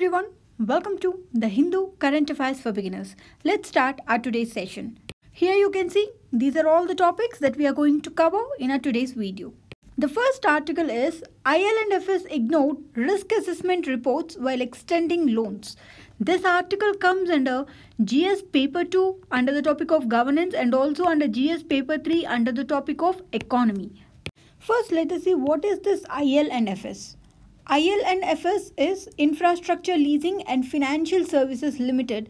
everyone, welcome to the Hindu Current Affairs for Beginners. Let's start our today's session. Here you can see these are all the topics that we are going to cover in our today's video. The first article is Il&Fs ignored risk assessment reports while extending loans. This article comes under GS paper 2 under the topic of governance and also under GS paper 3 under the topic of economy. First, let us see what is this Il&Fs. Il&Fs is Infrastructure Leasing and Financial Services Limited,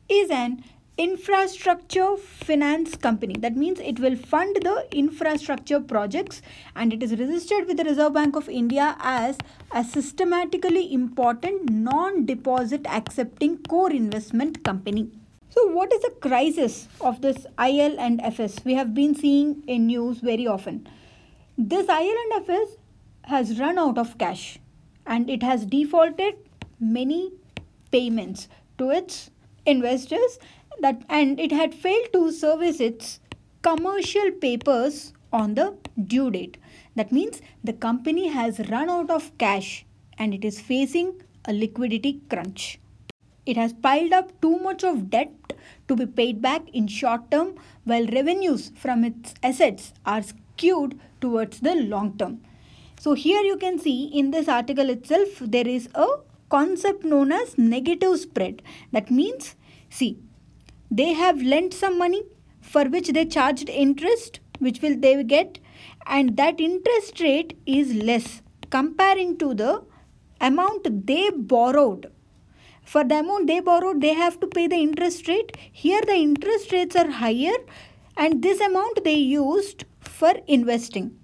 is an infrastructure finance company. That means it will fund the infrastructure projects and it is registered with the Reserve Bank of India as a systematically important non-deposit accepting core investment company. So what is the crisis of this Il&Fs? We have been seeing in news very often. This Il&Fs has run out of cash and it has defaulted many payments to its investors and it had failed to service its commercial papers on the due date. That means the company has run out of cash and it is facing a liquidity crunch. It has piled up too much of debt to be paid back in short term while revenues from its assets are skewed towards the long term. So here you can see in this article itself there is a concept known as negative spread. That means, see, they have lent some money for which they charged interest, which will they get, and that interest rate is less comparing to the amount they borrowed. For the amount they borrowed, they have to pay the interest rate. Here the interest rates are higher and this amount they used for investing.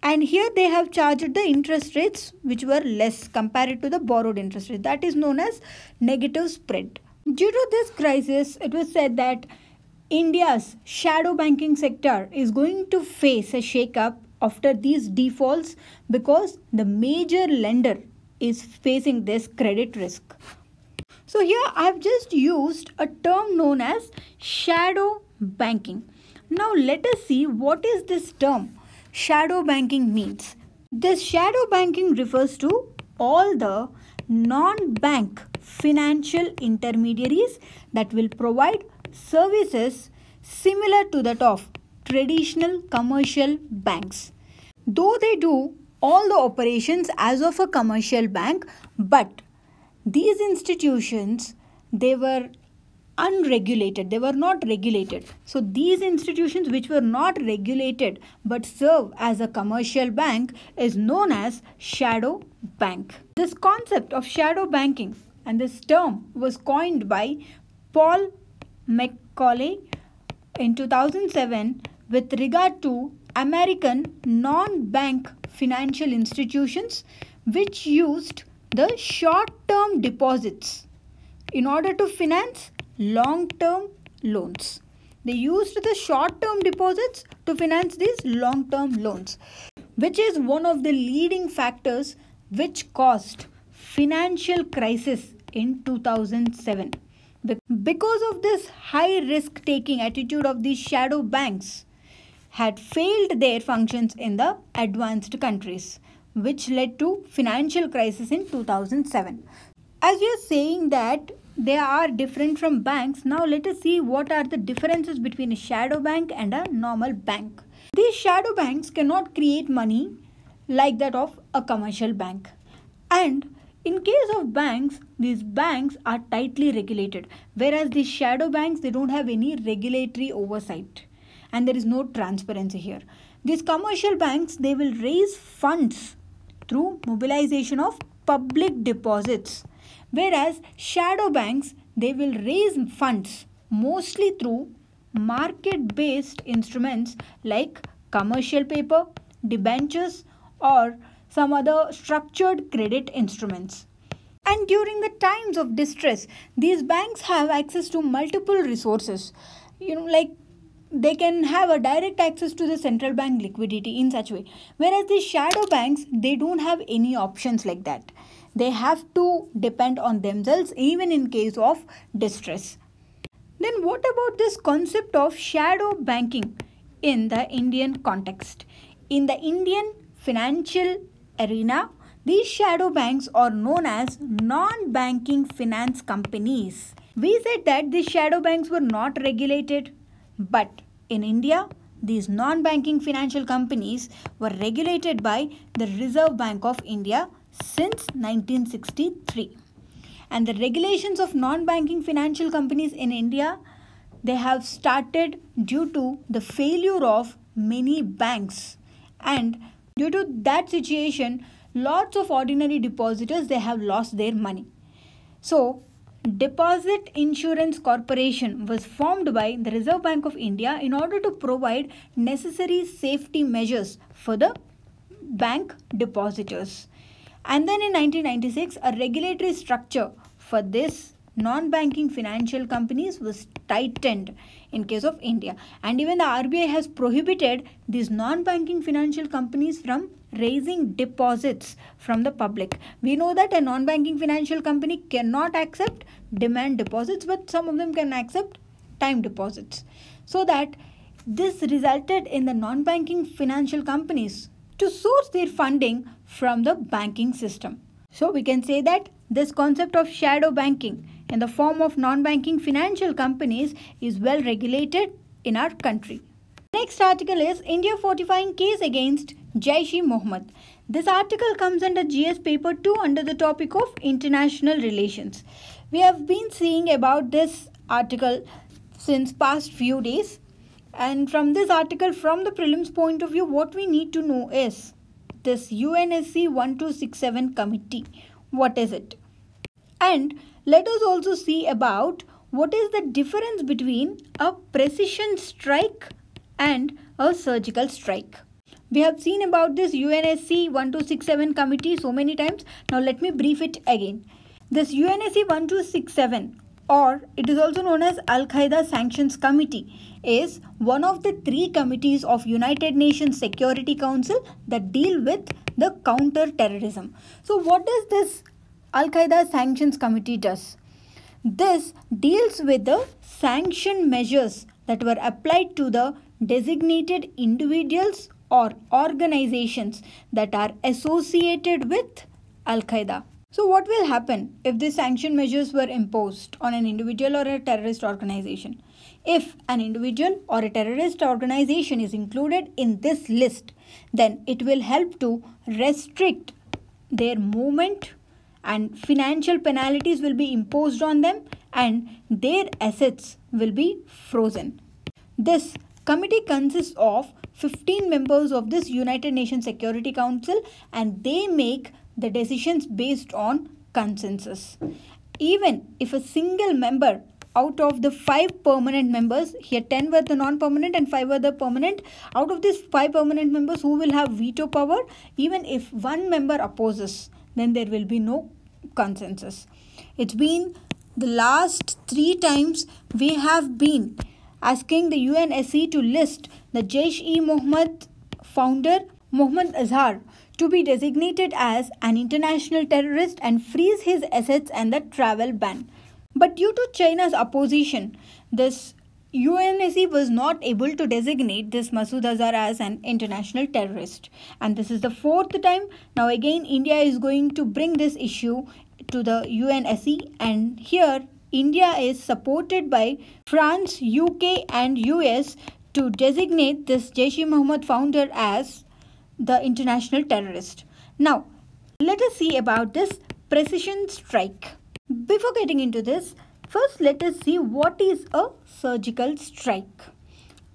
And here they have charged the interest rates which were less compared to the borrowed interest rate. That is known as negative spread. Due to this crisis, it was said that India's shadow banking sector is going to face a shake-up after these defaults because the major lender is facing this credit risk. So here I have just used a term known as shadow banking. Now let us see what is this term shadow banking means. This shadow banking refers to all the non-bank financial intermediaries that will provide services similar to that of traditional commercial banks. Though they do all the operations as of a commercial bank, but these institutions, they were unregulated, they were not regulated. So these institutions which were not regulated but serve as a commercial bank is known as shadow bank. This concept of shadow banking and this term was coined by Paul McCauley in 2007 with regard to American non-bank financial institutions which used the short-term deposits in order to finance long-term loans. They used the short-term deposits to finance these long-term loans, which is one of the leading factors which caused financial crisis in 2007. Because of this high risk-taking attitude of these shadow banks had failed their functions in the advanced countries, which led to financial crisis in 2007. As we are saying that they are different from banks, now let us see what are the differences between a shadow bank and a normal bank. These shadow banks cannot create money like that of a commercial bank. And in case of banks, these banks are tightly regulated, whereas these shadow banks, they don't have any regulatory oversight and there is no transparency here. These commercial banks, they will raise funds through mobilization of public deposits, whereas shadow banks, they will raise funds mostly through market-based instruments like commercial paper, debentures or some other structured credit instruments. And during the times of distress, these banks have access to multiple resources. Like they can have a direct access to the central bank liquidity in such way. Whereas the shadow banks, they don't have any options like that. They have to depend on themselves even in case of distress. Then what about this concept of shadow banking in the Indian context? In the Indian financial arena, These shadow banks are known as non-banking finance companies. We said that these shadow banks were not regulated, but in India, these non-banking financial companies were regulated by the Reserve Bank of India since 1963. And the regulations of non-banking financial companies in India, they have started due to the failure of many banks, and due to that situation lots of ordinary depositors, they have lost their money. So Deposit Insurance Corporation was formed by the Reserve Bank of India in order to provide necessary safety measures for the bank depositors. And then in 1996, a regulatory structure for this non-banking financial companies was tightened in case of India. And even the RBI has prohibited these non-banking financial companies from raising deposits from the public. We know that a non-banking financial company cannot accept demand deposits, but some of them can accept time deposits. So that this resulted in the non-banking financial companies to source their funding from the banking system. So we can say that this concept of shadow banking in the form of non-banking financial companies is well regulated in our country. Next article is India fortifying case against Jaish-e-Mohammed. This article comes under GS paper 2 under the topic of international relations. We have been seeing about this article since past few days, and from this article, from the prelims point of view, what we need to know is this UNSC 1267 committee. What is it? And let us also see about what is the difference between a precision strike and a surgical strike. We have seen about this UNSC 1267 committee so many times. Now let me brief it again. This UNSC 1267, or it is also known as Al-Qaeda Sanctions Committee, is one of the 3 committees of United Nations Security Council that deal with the counter-terrorism. So what does this Al-Qaeda Sanctions Committee does? This deals with the sanction measures that were applied to the designated individuals or organizations that are associated with Al-Qaeda. So what will happen if these sanction measures were imposed on an individual or a terrorist organization? If an individual or a terrorist organization is included in this list, then it will help to restrict their movement, and financial penalties will be imposed on them, and their assets will be frozen. This committee consists of 15 members of this United Nations Security Council, and they make the decisions based on consensus. Even if a single member out of the 5 permanent members, here 10 were the non-permanent and 5 were the permanent, out of these 5 permanent members who will have veto power, even if one member opposes, then there will be no consensus. It's been the last 3 times we have been asking the UNSC to list the Jaish-e-Mohammed founder Mohammed Azhar to be designated as an international terrorist and freeze his assets and the travel ban. But due to China's opposition, this UNSC was not able to designate this Masood Azhar as an international terrorist. And this is the 4th time. Now again India is going to bring this issue to the UNSC, and here India is supported by France, UK and US to designate this Jaish-e-Mohammed founder as the international terrorist. Now let us see about this precision strike. Before getting into this, first let us see what is a surgical strike.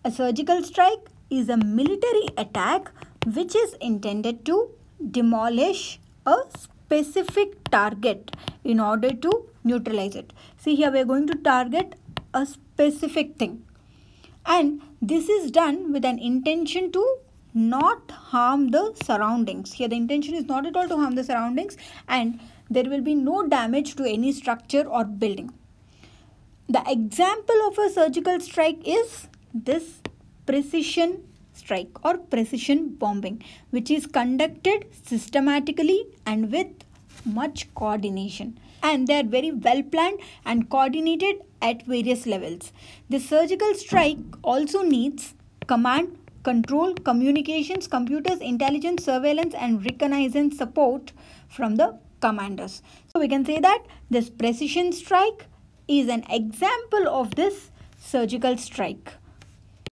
A surgical strike is a military attack which is intended to demolish a specific target in order to neutralize it. See, here we are going to target a specific thing, and this is done with an intention to not harm the surroundings. Here the intention is not at all to harm the surroundings, and there will be no damage to any structure or building. The example of a surgical strike is this precision strike or precision bombing, which is conducted systematically and with much coordination, and they are very well planned and coordinated at various levels. The surgical strike also needs command, control, communications, computers, intelligence, surveillance and reconnaissance support from the commanders. So we can say that this precision strike is an example of this surgical strike.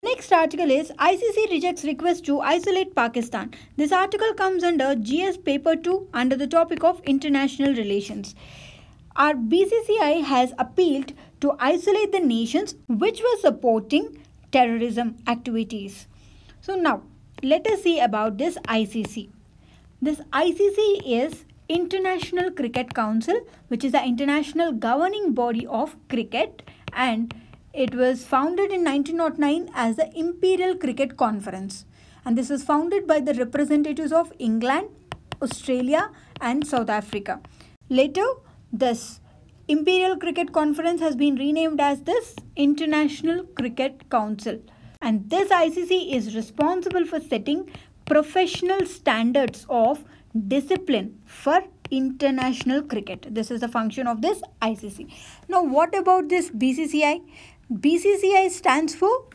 Next article is ICC rejects request to isolate Pakistan. This article comes under GS paper 2 under the topic of international relations. Our BCCI has appealed to isolate the nations which were supporting terrorism activities. So now let us see about this ICC. This ICC is International Cricket Council, which is the international governing body of cricket, and it was founded in 1909 as the Imperial Cricket Conference, and this was founded by the representatives of England, Australia and South Africa. Later, this Imperial Cricket Conference has been renamed as this International Cricket Council, and this ICC is responsible for setting professional standards of discipline for international cricket. This is the function of this ICC. Now, what about this BCCI? BCCI stands for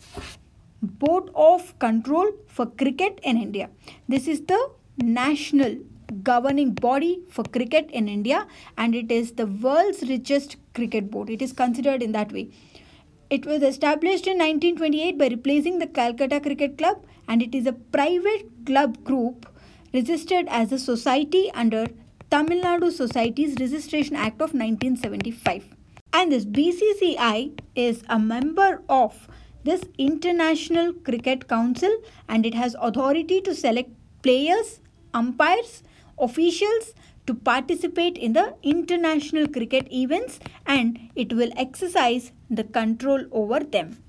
Board of Control for Cricket in India. This is the national governing body for cricket in India, and it is the world's richest cricket board. It is considered in that way. It was established in 1928 by replacing the Calcutta Cricket Club, and it is a private club group registered as a society under Tamil Nadu Societies Registration Act of 1975. And this BCCI is a member of this International Cricket Council, and it has authority to select players, umpires, officials to participate in the international cricket events, and it will exercise the control over them.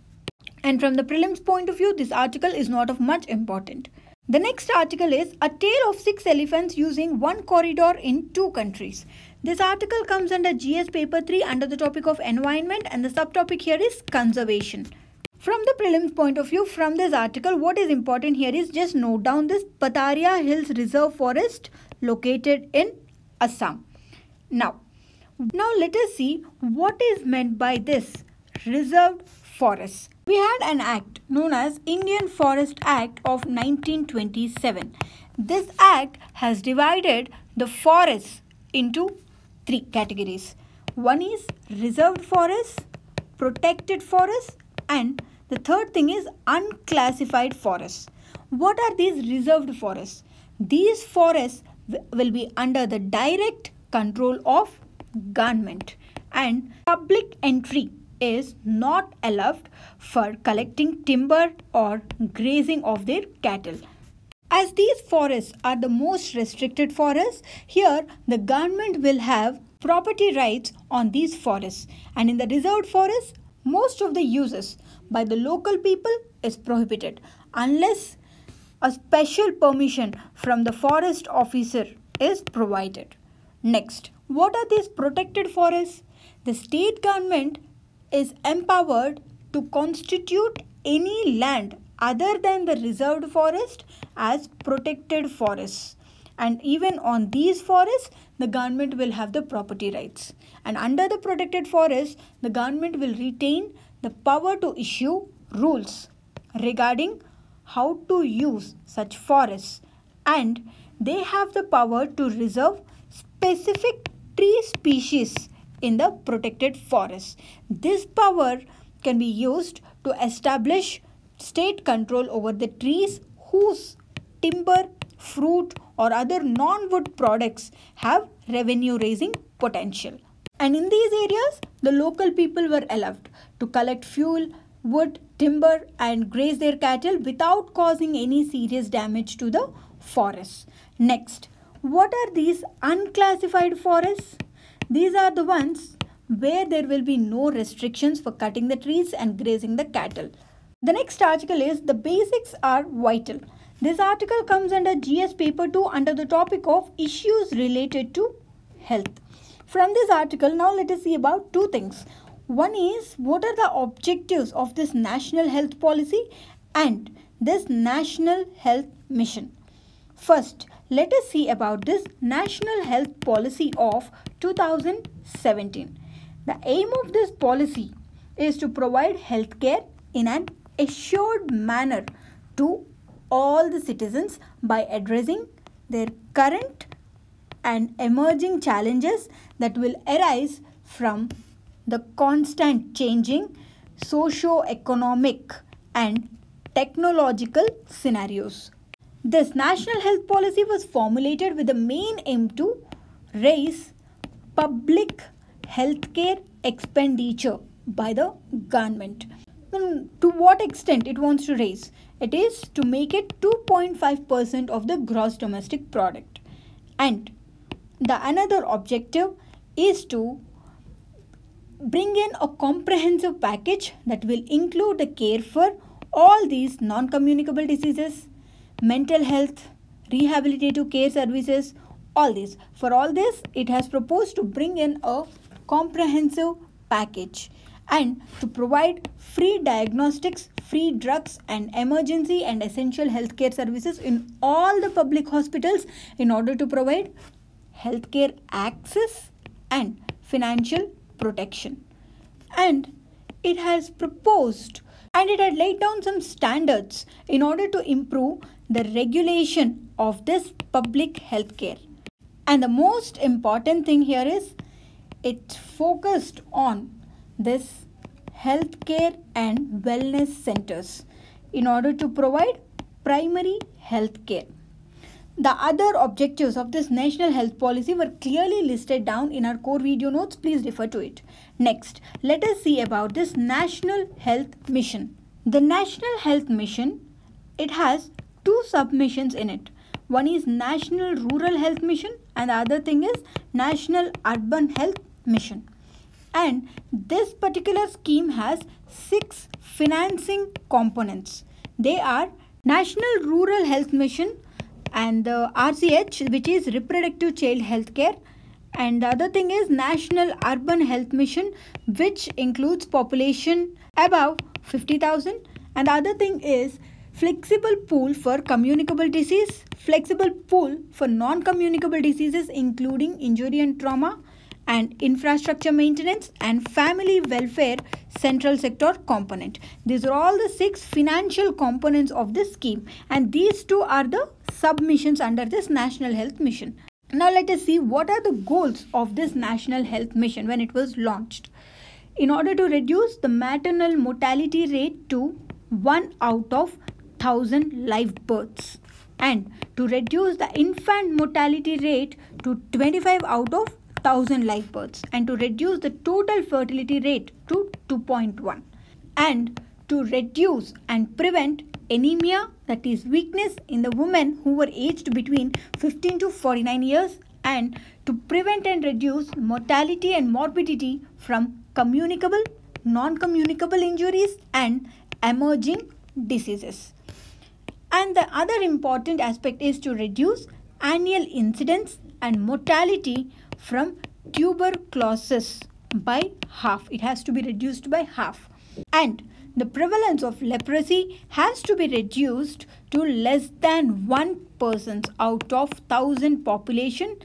And from the prelims point of view, this article is not of much importance. The next article is A Tale of 6 Elephants Using One Corridor in 2 Countries. This article comes under GS paper 3 under the topic of environment, and the subtopic here is conservation. From the prelims point of view, from this article, what is important here is just note down this Pataria Hills Reserve Forest located in Assam. Now let us see what is meant by this reserved forest. We had an act known as Indian Forest Act of 1927. This act has divided the forests into 3 categories. One is reserved forests, protected forests, and the third thing is unclassified forests. What are these reserved forests? These forests will be under the direct control of government, and public entry is not allowed for collecting timber or grazing of their cattle. As these forests are the most restricted forests, here the government will have property rights on these forests, and in the reserved forests, most of the uses by the local people is prohibited unless a special permission from the forest officer is provided. Next, what are these protected forests? The state government is empowered to constitute any land other than the reserved forest as protected forests, and even on these forests the government will have the property rights, and under the protected forest the government will retain the power to issue rules regarding how to use such forests, and they have the power to reserve specific tree species in the protected forest. This power can be used to establish state control over the trees whose timber, fruit or other non-wood products have revenue raising potential. And in these areas, the local people were allowed to collect fuel, wood, timber and graze their cattle without causing any serious damage to the forests. Next, what are these unclassified forests? These are the ones where there will be no restrictions for cutting the trees and grazing the cattle. The next article is The Basics Are Vital. This article comes under GS paper 2 under the topic of issues related to health. From this article, now let us see about 2 things. One is what are the objectives of this national health policy and this national health mission. First, let us see about this national health policy of 2017. The aim of this policy is to provide health care in an assured manner to all the citizens by addressing their current, and emerging challenges that will arise from the constant changing socio-economic and technological scenarios. This national health policy was formulated with the main aim to raise public healthcare expenditure by the government. To what extent it wants to raise? It is to make it 2.5% of the gross domestic product. And the another objective is to bring in a comprehensive package that will include the care for all these non-communicable diseases, mental health, rehabilitative care services, all this. For all this, it has proposed to bring in a comprehensive package and to provide free diagnostics, free drugs and emergency and essential healthcare services in all the public hospitals in order to provide healthcare access and financial protection. And it has proposed and it had laid down some standards in order to improve the regulation of this public healthcare. And the most important thing here is it focused on this healthcare and wellness centers in order to provide primary healthcare. The other objectives of this national health policy were clearly listed down in our core video notes. Please refer to it. Next, let us see about this National Health Mission. The National Health Mission, it has two submissions in it. One is National Rural Health Mission and the other thing is National Urban Health Mission. And this particular scheme has 6 financing components. They are National Rural Health Mission and the RCH, which is Reproductive Child Health Care, and the other thing is National Urban Health Mission, which includes population above 50,000, and the other thing is Flexible Pool for Communicable Disease, Flexible Pool for Non-Communicable Diseases including Injury and Trauma, and Infrastructure Maintenance and Family Welfare Central Sector Component. These are all the 6 financial components of this scheme, and these two are the submissions under this National Health Mission. Now let us see what are the goals of this National Health Mission when it was launched. In order to reduce the maternal mortality rate to 1 out of 1,000 live births and to reduce the infant mortality rate to 25 out of 1,000 live births and to reduce the total fertility rate to 2.1 and to reduce and prevent anemia, that is weakness, in the women who were aged between 15 to 49 years and to prevent and reduce mortality and morbidity from communicable, non-communicable injuries and emerging diseases. And the other important aspect is to reduce annual incidence and mortality from tuberculosis by half. It has to be reduced by half. And the prevalence of leprosy has to be reduced to less than 1% out of 1,000 population,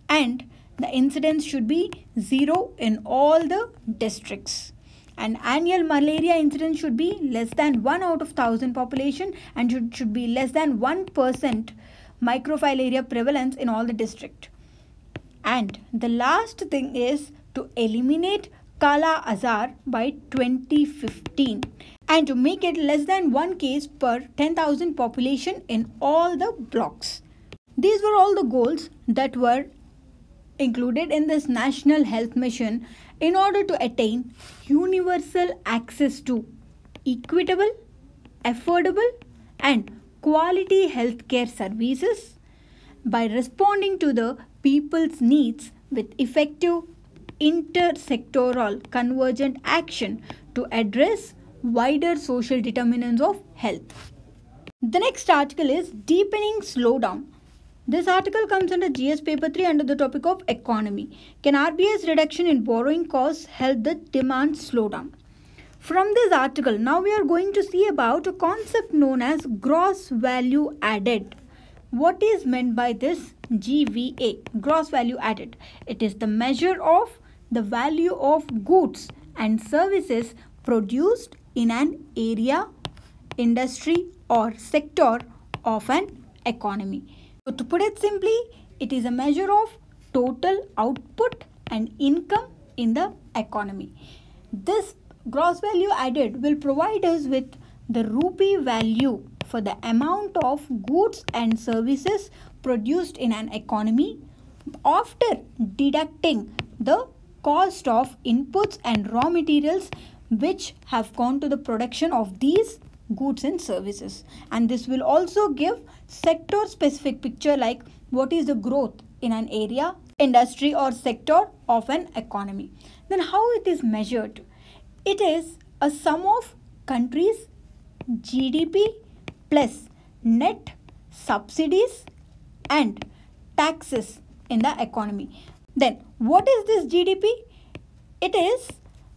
and the incidence should be 0 in all the districts. And annual malaria incidence should be less than 1 out of 1,000 population and should be less than 1% microfilaria prevalence in all the district. And the last thing is to eliminate Kala Azar by 2015 and to make it less than 1 case per 10,000 population in all the blocks. These were all the goals that were included in this National Health Mission in order to attain universal access to equitable, affordable and quality healthcare services by responding to the people's needs with effective intersectoral convergent action to address wider social determinants of health. The next article is Deepening Slowdown. This article comes under GS Paper 3 under the topic of Economy. Can RBI's reduction in borrowing costs help the demand slowdown? From this article, now we are going to see about a concept known as gross value added. What is meant by this GVA, gross value added? It is the measure of the value of goods and services produced in an area, industry or sector of an economy. So to put it simply, it is a measure of total output and income in the economy. This gross value added will provide us with the rupee value for the amount of goods and services produced in an economy after deducting the cost of inputs and raw materials which have gone to the production of these goods and services. And this will also give sector specific picture like what is the growth in an area, industry or sector of an economy. Then how it is measured? It is a sum of countries' GDP plus net subsidies and taxes in the economy. Then what is this GDP? It is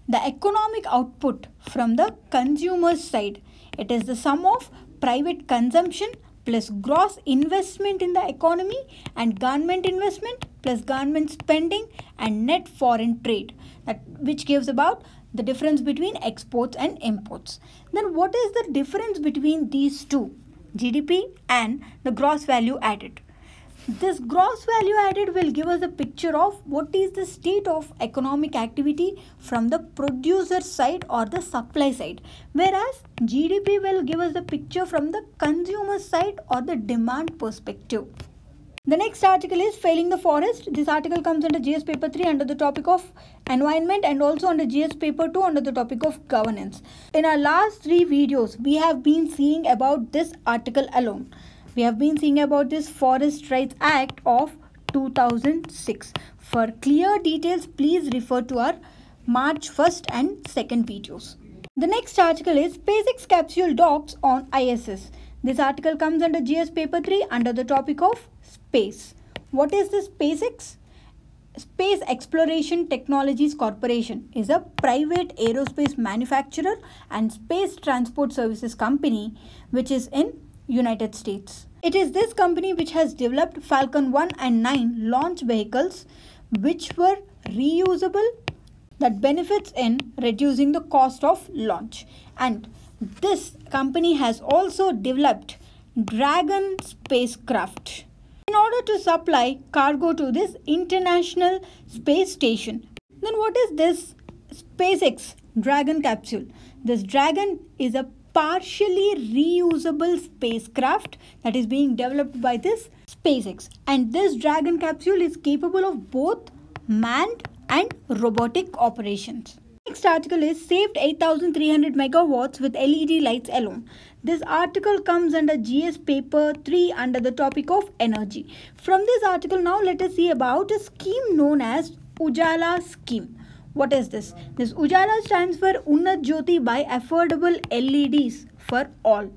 the economic output from the consumer side. It is the sum of private consumption plus gross investment in the economy and government investment plus government spending and net foreign trade, which gives about the difference between exports and imports. Then what is the difference between these two, GDP and the gross value added? This gross value added will give us a picture of what is the state of economic activity from the producer side or the supply side, whereas GDP will give us the picture from the consumer side or the demand perspective. The next article is Failing the Forest. This article comes under GS paper 3 under the topic of environment and also under GS paper 2 under the topic of governance. In our last 3 videos, we have been seeing about this article alone. We have been seeing about this Forest Rights Act of 2006. For clear details, please refer to our March 1st and 2nd videos. The next article is Spacex Capsule Docks on ISS. This article comes under GS paper 3 under the topic of space. What is this Spacex? Space Exploration Technologies Corporation is a private aerospace manufacturer and space transport services company which is in United States. It is this company which has developed Falcon 1 and 9 launch vehicles which were reusable, that benefits in reducing the cost of launch. And this company has also developed Dragon spacecraft in order to supply cargo to this International Space Station. Then what is this SpaceX Dragon capsule? This Dragon is a partially reusable spacecraft that is being developed by this SpaceX, and this Dragon capsule is capable of both manned and robotic operations. Next article is Saved 8,300 megawatts with LED lights alone. This article comes under GS paper 3 under the topic of energy. From this article, now let us see about a scheme known as Ujala scheme. What is this? This Ujala stands for Unnat Jyoti by Affordable LEDs for all.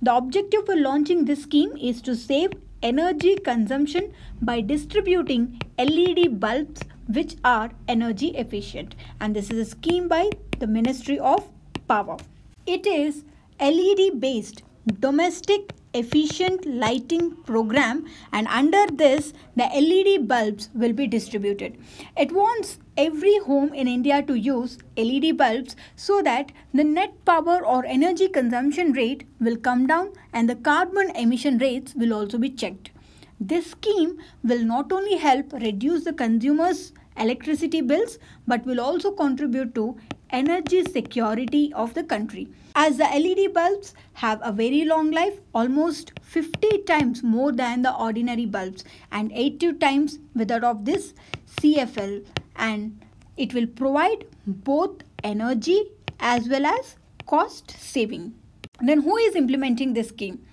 The objective for launching this scheme is to save energy consumption by distributing LED bulbs which are energy efficient, and this is a scheme by the Ministry of Power. It is LED based domestic efficient lighting program, and under this the LED bulbs will be distributed. It wants every home in India to use LED bulbs so that the net power or energy consumption rate will come down and the carbon emission rates will also be checked. This scheme will not only help reduce the consumers' electricity bills but will also contribute to energy security of the country, as the LED bulbs have a very long life, almost 50 times more than the ordinary bulbs and 80 times with that of this CFL, and it will provide both energy as well as cost saving. Then who is implementing this scheme?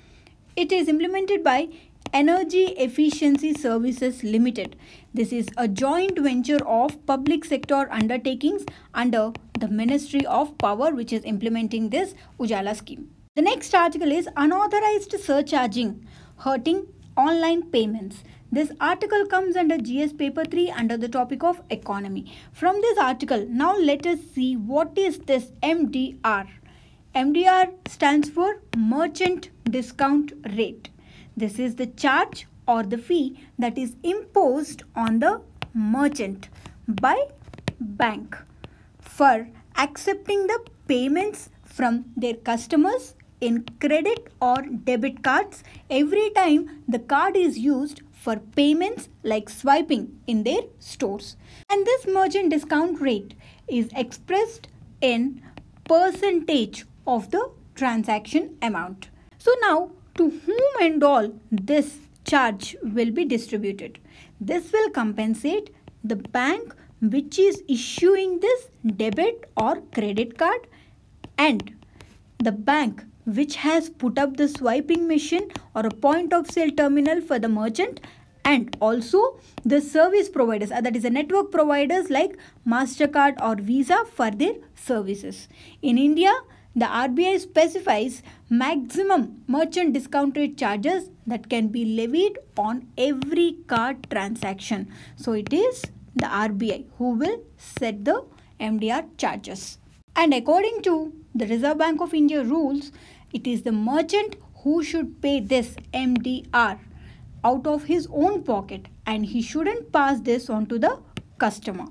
It is implemented by Energy Efficiency Services Limited. This is a joint venture of public sector undertakings under the Ministry of Power which is implementing this Ujala scheme. The next article is Unauthorized Surcharging Hurting Online Payments. This article comes under GS paper 3 under the topic of economy. From this article, now let us see what is this MDR. MDR stands for Merchant Discount Rate. This is the charge or the fee that is imposed on the merchant by bank for accepting the payments from their customers in credit or debit cards every time the card is used for payments like swiping in their stores. And this merchant discount rate is expressed in percentage of the transaction amount. So now, to whom and all this charge will be distributed? This will compensate the bank which is issuing this debit or credit card and the bank which has put up the swiping machine or a point of sale terminal for the merchant, and also the service providers, that is the network providers like MasterCard or Visa for their services. In India, the RBI specifies maximum merchant discount rate charges that can be levied on every card transaction. So it is the RBI who will set the MDR charges. And according to the Reserve Bank of India rules, it is the merchant who should pay this MDR out of his own pocket, and he shouldn't pass this on to the customer.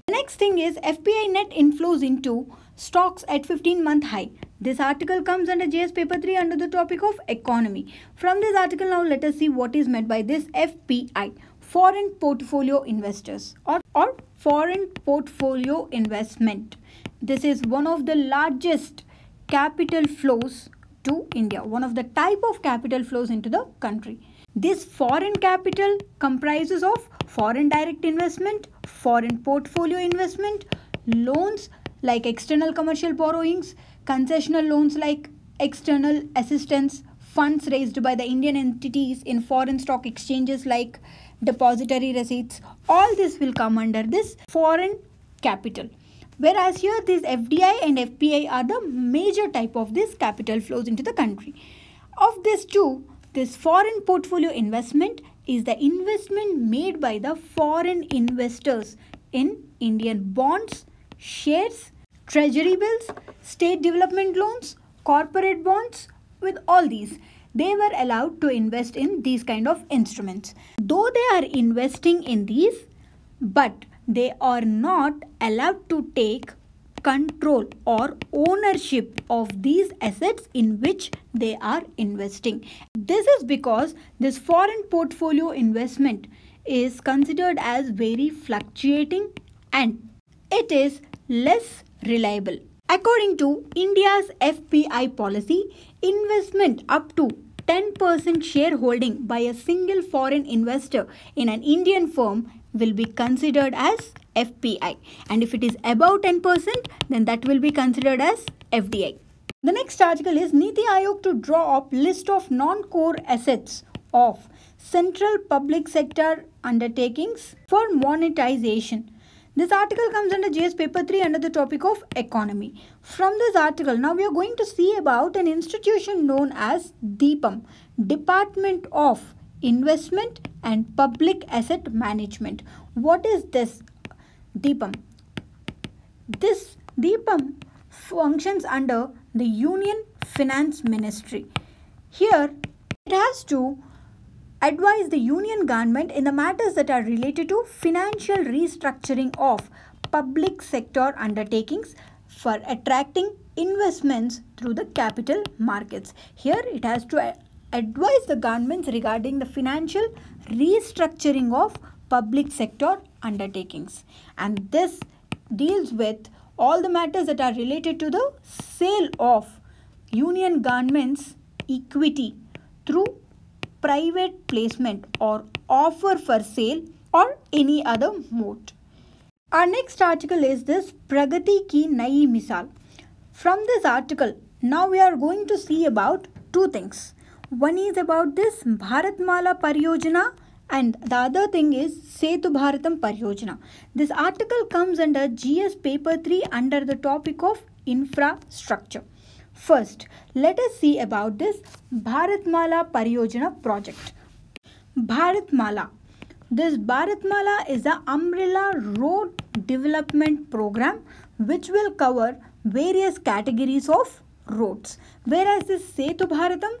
The next thing is FPI net inflows into stocks at 15-month high. This article comes under JS paper 3 under the topic of economy. From this article, now let us see what is meant by this FPI, foreign portfolio investors or foreign portfolio investment. This is one of the largest capital flows to India, one of the type of capital flows into the country. This foreign capital comprises of foreign direct investment, foreign portfolio investment, loans like external commercial borrowings, concessional loans like external assistance, funds raised by the Indian entities in foreign stock exchanges like depository receipts. All this will come under this foreign capital. Whereas here these FDI and FPI are the major type of this capital flows into the country. Of this two, this foreign portfolio investment is the investment made by the foreign investors in Indian bonds, shares, treasury bills, state development loans, corporate bonds. With all these, they were allowed to invest in these kind of instruments. Though they are investing in these, but they are not allowed to take control or ownership of these assets in which they are investing. This is because this foreign portfolio investment is considered as very fluctuating and it is less reliable. According to India's FPI policy, investment up to 10% shareholding by a single foreign investor in an Indian firm will be considered as FPI, and if it is above 10%, then that will be considered as FDI. The next article is Niti Aayog to draw up list of non-core assets of central public sector undertakings for monetization. This article comes under JS paper 3 under the topic of economy. From this article, now we are going to see about an institution known as DIPAM, Department of Investment and Public Asset Management. What is this DIPAM? This DIPAM functions under the Union Finance Ministry. Here, it has to advise the union government in the matters that are related to financial restructuring of public sector undertakings for attracting investments through the capital markets. Here, it has to advise the governments regarding the financial restructuring of public sector undertakings, and this deals with all the matters that are related to the sale of union government's equity through private placement or offer for sale or any other mode. Our next article is this Pragati Ki Nayi Misal. From this article, now we are going to see about two things. One is about this Bharatmala Pariyojana and the other thing is Setu Bharatam Pariyojana. This article comes under GS paper 3 under the topic of infrastructure. First, let us see about this Bharatmala Pariyojana project. Bharatmala. This Bharatmala is the umbrella road development program which will cover various categories of roads. Whereas this Setu Bharatam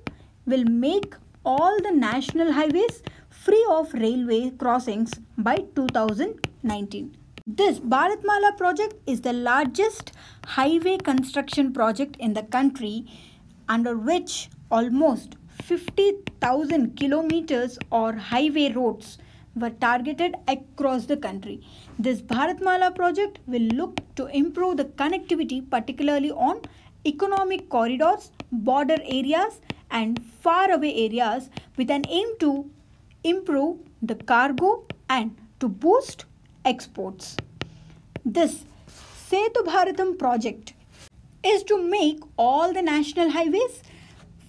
will make all the national highways free of railway crossings by 2019. This Bharatmala project is the largest highway construction project in the country, under which almost 50,000 kilometers or highway roads were targeted across the country. This Bharatmala project will look to improve the connectivity, particularly on economic corridors, border areas and faraway areas, with an aim to improve the cargo and to boost exports. This Setu Bharatam project is to make all the national highways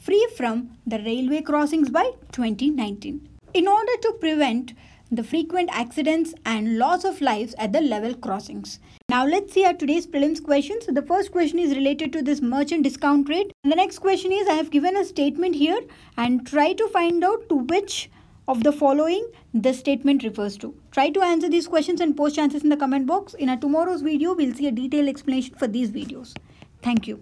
free from the railway crossings by 2019 in order to prevent the frequent accidents and loss of lives at the level crossings. Now let's see our today's prelims questions. So the first question is related to this merchant discount rate. And the next question is, I have given a statement here and try to find out to which of the following this statement refers to. Try to answer these questions and post answers in the comment box. In our tomorrow's video, we'll see a detailed explanation for these videos. Thank you.